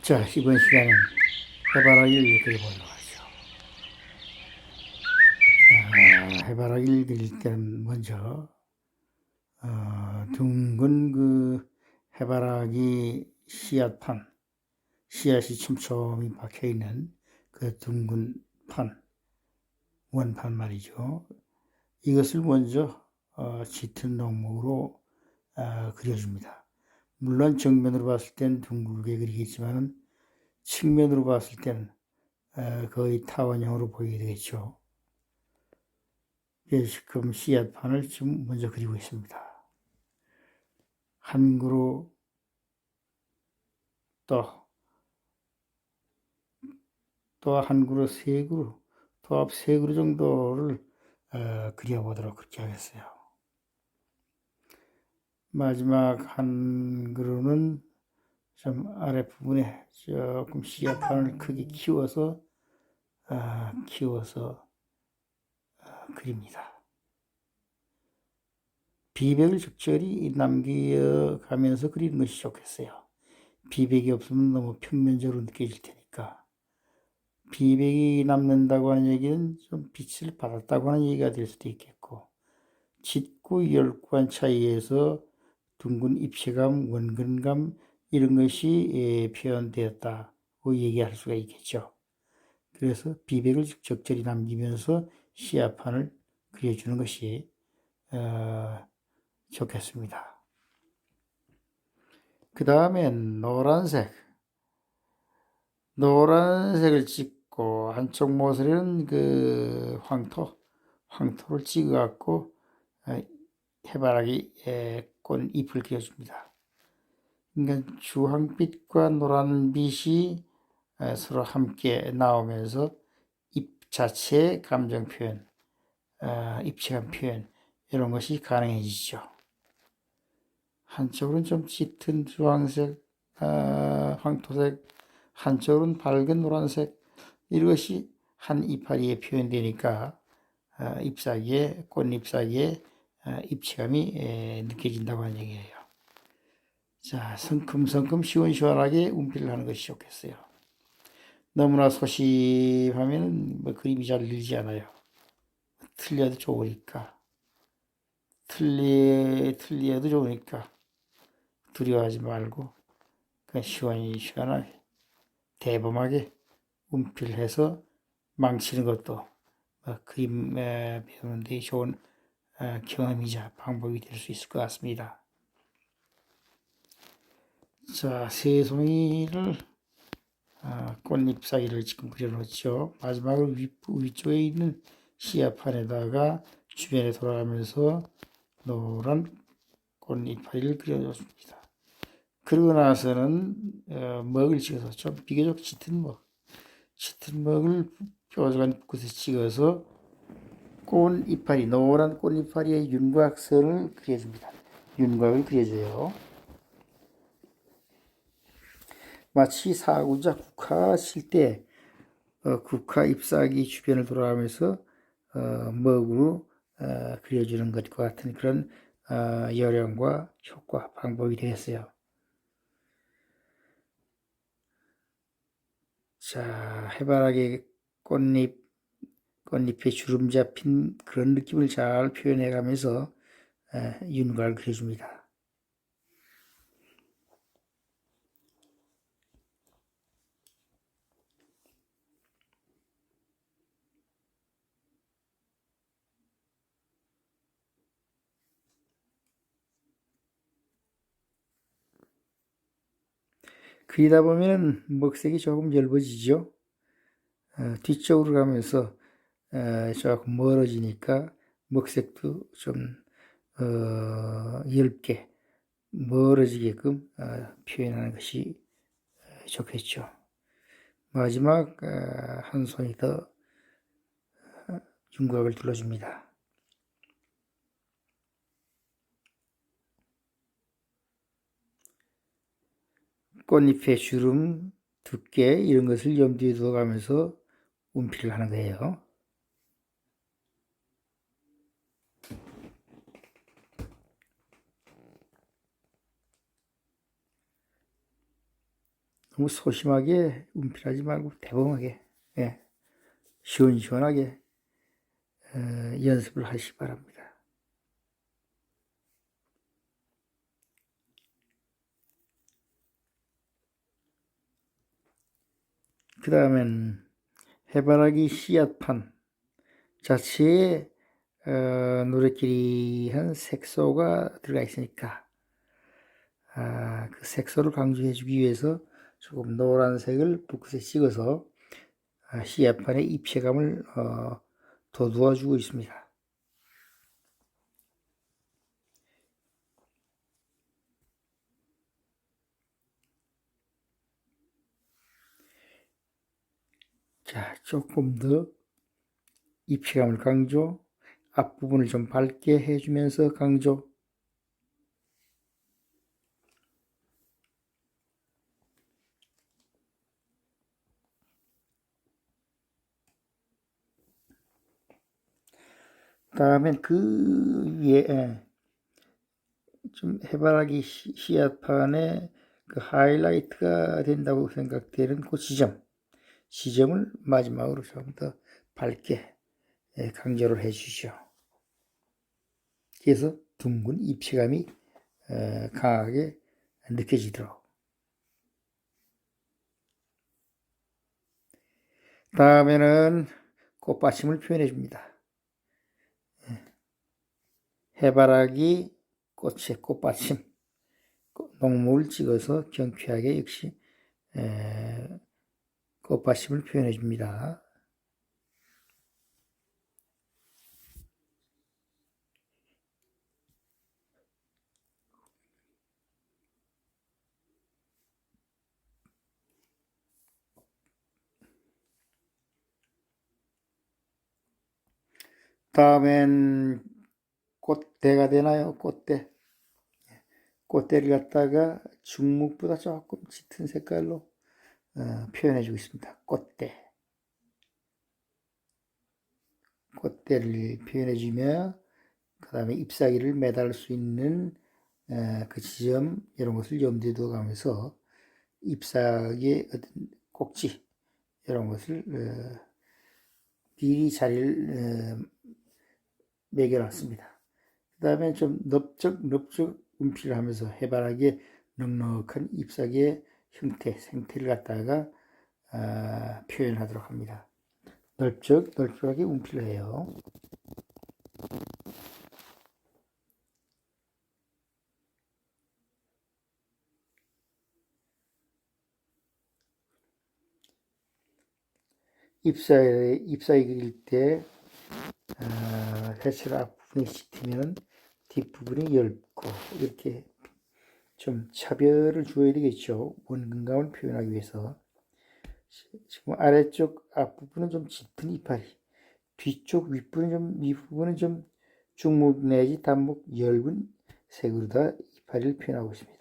자, 이번 시간은 해바라기를 그려보도록 하죠. 자, 해바라기를 그릴 때는 먼저 둥근 해바라기 씨앗판, 씨앗이 촘촘히 박혀있는 그 둥근 판, 원판 말이죠. 이것을 먼저 짙은 녹목으로 그려줍니다. 물론 정면으로 봤을 땐 둥글게 그리겠지만 측면으로 봤을 때는 거의 타원형으로 보이게 되겠죠. 지금 씨앗판을 지금 먼저 그리고 있습니다. 한 그루 또 한 그루, 세 그루, 도합 세 그루 정도를 그려보도록 그렇게 하겠어요. 마지막 한 그루는 좀 아랫부분에 조금 씨앗판을 크게 키워서 그립니다. 비백을 적절히 남겨가면서 그리는 것이 좋겠어요. 비백이 없으면 너무 평면적으로 느껴질 테니까. 비백이 남는다고 하는 얘기는 좀 빛을 받았다고 하는 얘기가 될 수도 있겠고, 짙고 열관 차이에서 둥근 입체감, 원근감 이런 것이 표현되었다고 얘기할 수가 있겠죠. 그래서 비백을 적절히 남기면서 씨앗판을 그려주는 것이 좋겠습니다. 그 다음에 노란색을 찍고 한쪽 모서리는 황토를 찍어갖고 해바라기 꽃잎을 그려줍니다. 그러니까 주황빛과 노란빛이 서로 함께 나오면서 잎 자체의 감정 표현, 입체감 표현 이런 것이 가능해지죠. 한쪽은 좀 짙은 주황색, 황토색, 한쪽은 밝은 노란색 이것이 한 이파리에 표현되니까 잎사귀에 꽃잎 사이에 입체감이 느껴진다고 하는 얘기예요. 자, 성큼성큼 시원시원하게 운필을 하는 것이 좋겠어요. 너무나 소심하면 그림이 잘 늘지 않아요. 틀려도 좋으니까. 틀려도 좋으니까 두려워하지 말고 그냥 시원하게 대범하게 운필해서 망치는 것도 그림 배우는 데 좋은 경험이자 방법이 될 수 있을 것 같습니다. 자, 새송이를 꽃잎 사이를 지금 그려놓죠. 마지막으로 위쪽에 있는 씨앗판에다가 주변에 돌아가면서 노란 꽃잎파리를 그려줬습니다. 그러고 나서는 먹을 찍어서 좀 비교적 짙은 먹을 뾰족한 곳에 찍어서 노란 꽃잎파리의 윤곽선을 그려줍니다. 윤곽을 그려줘요. 마치 사구자 국화 칠 때 국화 잎사귀 주변을 돌아가면서 먹으로 그려주는 것과 같은 그런 요령과 효과, 방법이 되겠어요. 자, 해바라기 꽃잎에 주름 잡힌 그런 느낌을 잘 표현해 가면서 윤곽을 그려줍니다. 그리다 보면 먹색이 조금 엷어지죠. 뒤쪽으로 가면서 조금 멀어지니까 먹색도 좀 엷게 멀어지게끔 표현하는 것이 좋겠죠. 마지막 한 손이 더 윤곽을 둘러줍니다. 꽃잎의 주름, 두께 이런 것을 염두에 두어가면서 운필을 하는 거예요. 너무 소심하게 움필하지 말고 대범하게, 예, 시원시원하게 연습을 하시기 바랍니다. 그 다음엔 해바라기 씨앗판 자체에 노릇끼리한 색소가 들어가 있으니까 그 색소를 강조해 주기 위해서 조금 노란색을 붓끝에 찍어서 씨앗판의 입체감을 돋워 주고 있습니다. 자, 조금 더 입체감을 강조, 앞부분을 좀 밝게 해주면서 강조. 다음엔 그 위에 좀 해바라기 씨앗판에 그 하이라이트가 된다고 생각되는 그 지점을 마지막으로 좀 더 밝게 강조를 해 주시죠. 그래서 둥근 입체감이 강하게 느껴지도록. 다음에는 꽃받침을 표현해 줍니다. 해바라기 꽃의 꽃받침, 농목을 찍어서 경쾌하게 역시 꽃받침을 표현해 줍니다. 다음엔 꽃대가 되나요? 꽃대. 꽃대를 갖다가 중목보다 조금 짙은 색깔로 표현해 주고 있습니다. 꽃대. 꽃대를 표현해 주며 그 다음에 잎사귀를 매달 수 있는 그 지점 이런 것을 염두에 두어 가면서 잎사귀의 어떤 꼭지 이런 것을 미리 자리를 매겨놨습니다. 그 다음에 좀 넓적 움필을 하면서 해바라기의 넉넉한 잎사귀의 생태를 갖다가 표현하도록 합니다. 넓적하게 움필을 해요. 잎사귀 그릴 때 해실 앞부분이 짙으면 뒷부분이 엷고 이렇게 좀 차별을 주어야 되겠죠. 원근감을 표현하기 위해서. 지금 아래쪽 앞부분은 좀 짙은 이파리, 뒤쪽 윗부분은 좀 중목 내지 단목 엷은 색으로 다 이파리를 표현하고 있습니다.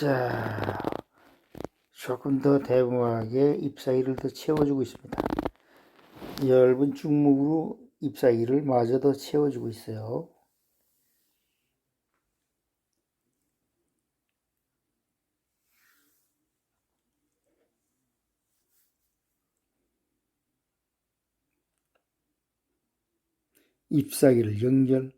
자, 조금 더 대범하게 잎사귀를 더 채워주고 있습니다. 엷은 중목으로 잎사귀를 마저 더 채워주고 있어요. 잎사귀를 연결.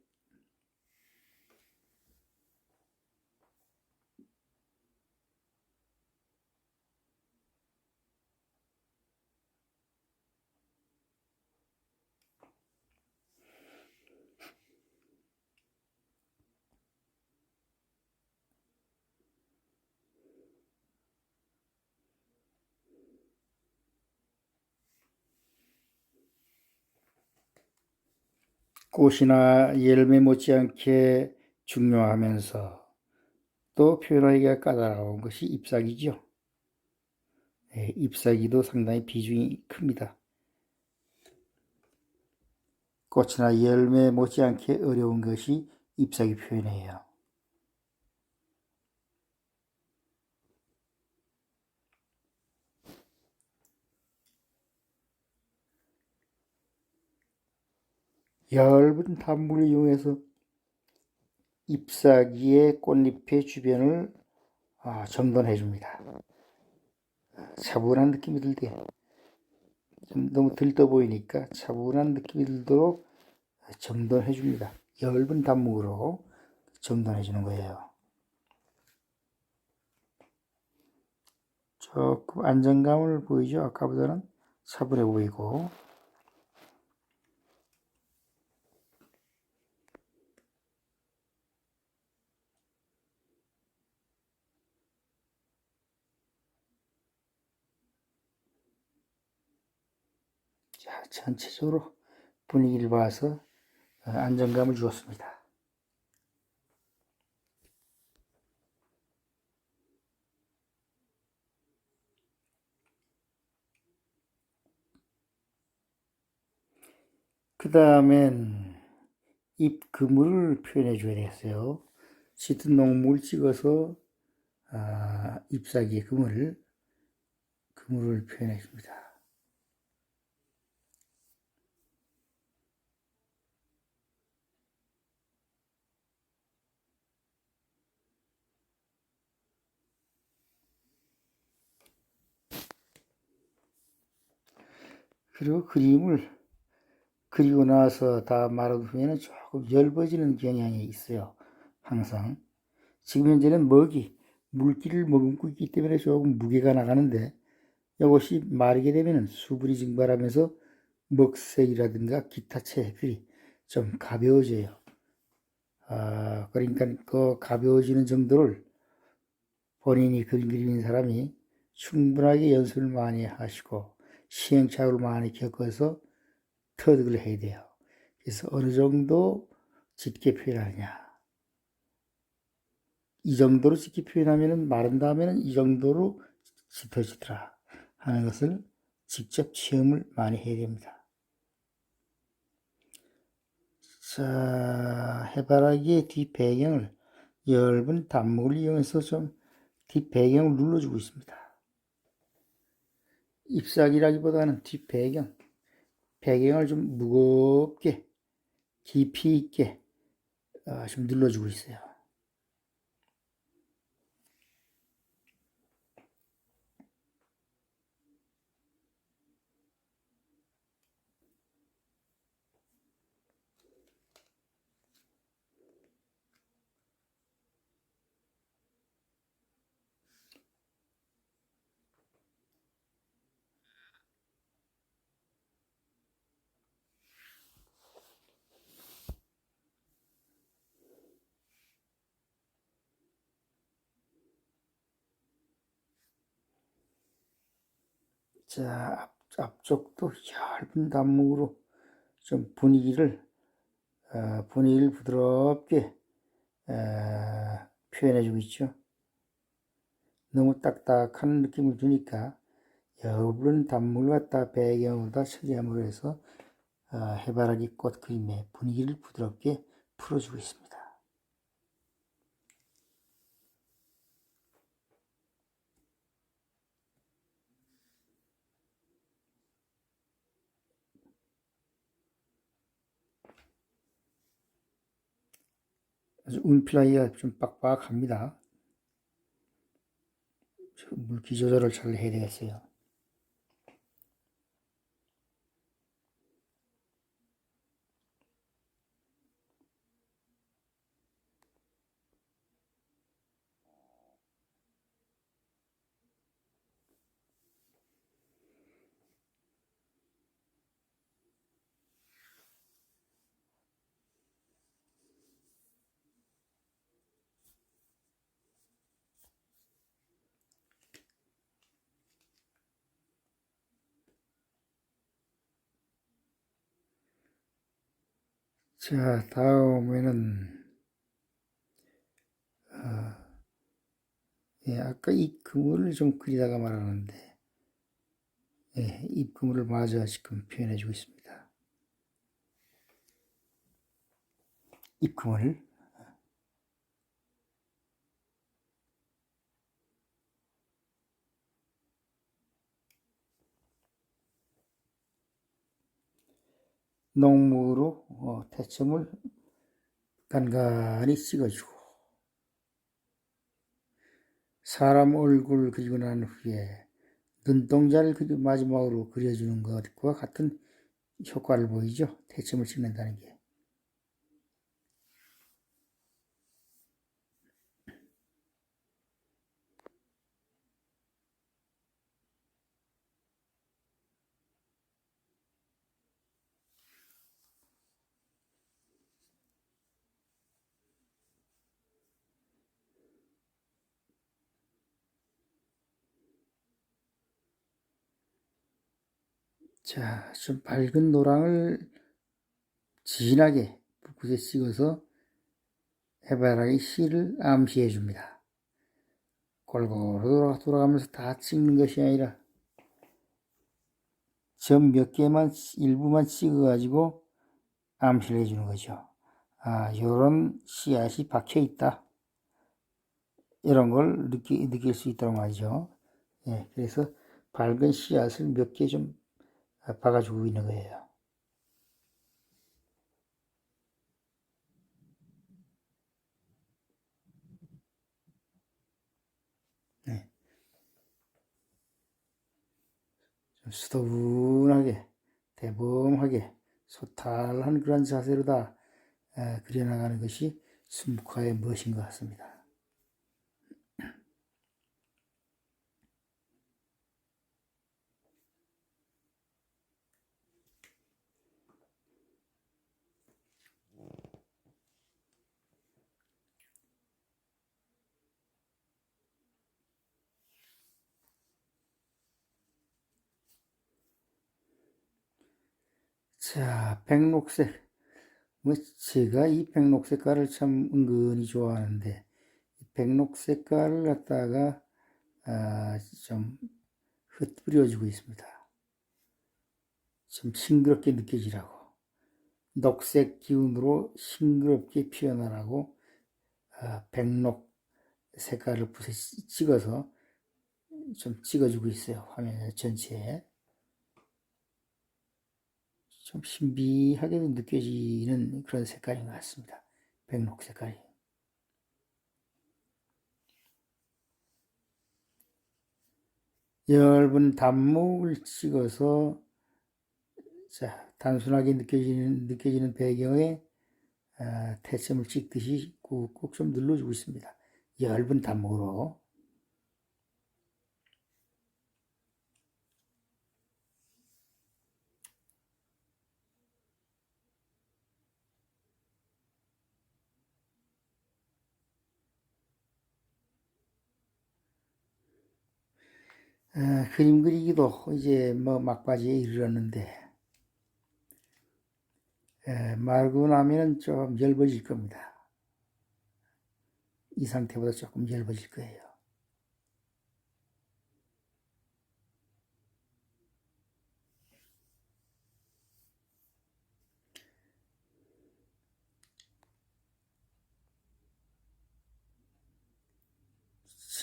꽃이나 열매 못지않게 중요하면서 또 표현하기가 까다로운 것이 잎사귀죠. 네, 잎사귀도 상당히 비중이 큽니다. 꽃이나 열매 못지않게 어려운 것이 잎사귀 표현이에요. 얇은 단물을 이용해서 잎사귀의 꽃잎의 주변을 정돈해 줍니다. 차분한 느낌이 들게, 좀 너무 들떠 보이니까 차분한 느낌이 들도록 정돈해 줍니다. 얇은 단물로 정돈해 주는 거예요. 조금 안정감을 보이죠? 아까보다는 차분해 보이고. 자, 전체적으로 분위기를 봐서 안정감을 주었습니다. 그 다음엔 잎 그물을 표현해 줘야 되겠어요. 짙은 녹목을 찍어서 잎사귀의 그물을 표현해 줍니다. 그리고 그림을 그리고 나서 다 마른 후에는 조금 엷어지는 경향이 있어요. 항상. 지금 현재는 물기를 머금고 있기 때문에 조금 무게가 나가는데 이것이 마르게 되면 수분이 증발하면서 먹색이라든가 기타 채들이 좀 가벼워져요. 그러니까 그 가벼워지는 정도를 본인이 그림 그리는 사람이 충분하게 연습을 많이 하시고 시행착오를 많이 겪어서 터득을 해야 돼요. 그래서 어느 정도 짙게 표현하느냐. 이 정도로 짙게 표현하면 마른 다음에는 이 정도로 짙어지더라 하는 것을 직접 체험을 많이 해야 됩니다. 자, 해바라기의 뒷배경을 엷은 단목을 이용해서 좀 뒷배경을 눌러주고 있습니다. 잎사귀라기보다는 배경을 좀 무겁게 깊이 있게 좀 눌러주고 있어요. 자, 앞쪽도 얇은 단목으로 좀 분위기를 부드럽게 표현해주고 있죠. 너무 딱딱한 느낌을 주니까 엷은 단목을 갖다 배경으로다 처리함으로 해서 해바라기 꽃 그림의 분위기를 부드럽게 풀어주고 있습니다. 아주 운플라이가 좀 빡빡합니다. 물기 조절을 잘 해야 되겠어요. 자, 다음에는 아까 이 그물을 좀 그리다가 말았는데 이 그물을 마저 지금 표현해주고 있습니다. 입그물. 녹무로 태점을 간간히 찍어주고 사람 얼굴 그리고 난 후에 눈동자를 마지막으로 그려주는 것과 같은 효과를 보이죠. 태점을 찍는다는 게. 자, 좀 밝은 노랑을 진하게 붓에 찍어서 해바라기 씨를 암시해 줍니다. 골고루 돌아가면서 다 찍는 것이 아니라 점 몇 개만 일부만 찍어가지고 암시를 해주는 거죠. 요런 씨앗이 박혀 있다. 이런 걸 느낄 수 있다고 말이죠. 예, 그래서 밝은 씨앗을 몇 개 좀 박아주고 있는 거예요. 네. 좀 수더분하게, 대범하게, 소탈한 그런 자세로 다 그려나가는 것이 순북화의 멋인 것 같습니다. 자, 백록색. 제가 이 백록 색깔을 참 은근히 좋아하는데, 백록 색깔을 갖다가 좀 흩뿌려주고 있습니다. 좀 싱그럽게 느껴지라고. 녹색 기운으로 싱그럽게 피어나라고 백록 색깔을 붓에 찍어서 좀 찍어주고 있어요. 화면 전체에. 좀 신비하게도 느껴지는 그런 색깔인 것 같습니다. 백록 색깔이. 엷은 단목을 찍어서 자, 단순하게 느껴지는 배경에 태점을 찍듯이 꾹꾹 좀 눌러주고 있습니다. 엷은 단목으로. 그림 그리기도 이제 뭐 막바지에 이르렀는데 말고 나면 좀 엷어질 겁니다. 이 상태보다 조금 엷어질 거예요.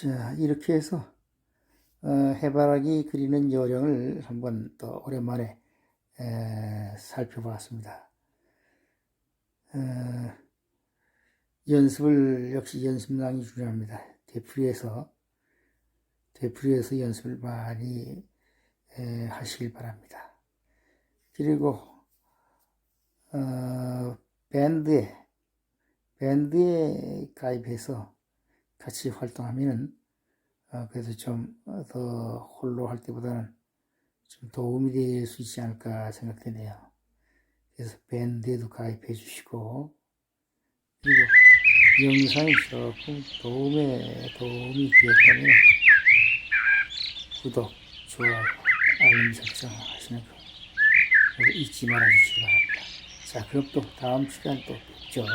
자, 이렇게 해서 해바라기 그리는 요령을 한번 또 오랜만에 살펴봤습니다. 연습을 역시 연습량이 중요합니다. 되풀이해서 연습을 많이 하시길 바랍니다. 그리고 밴드에 가입해서 같이 활동하면 그래서 좀 더 홀로 할 때보다는 좀 도움이 될 수 있지 않을까 생각되네요. 그래서 밴드에도 가입해 주시고 그리고 영상이 조금 도움이 되었다면 구독, 좋아요, 알림 설정 하시는 거 잊지 말아 주시기 바랍니다. 자, 그럼 또 다음 시간 또 뵙죠.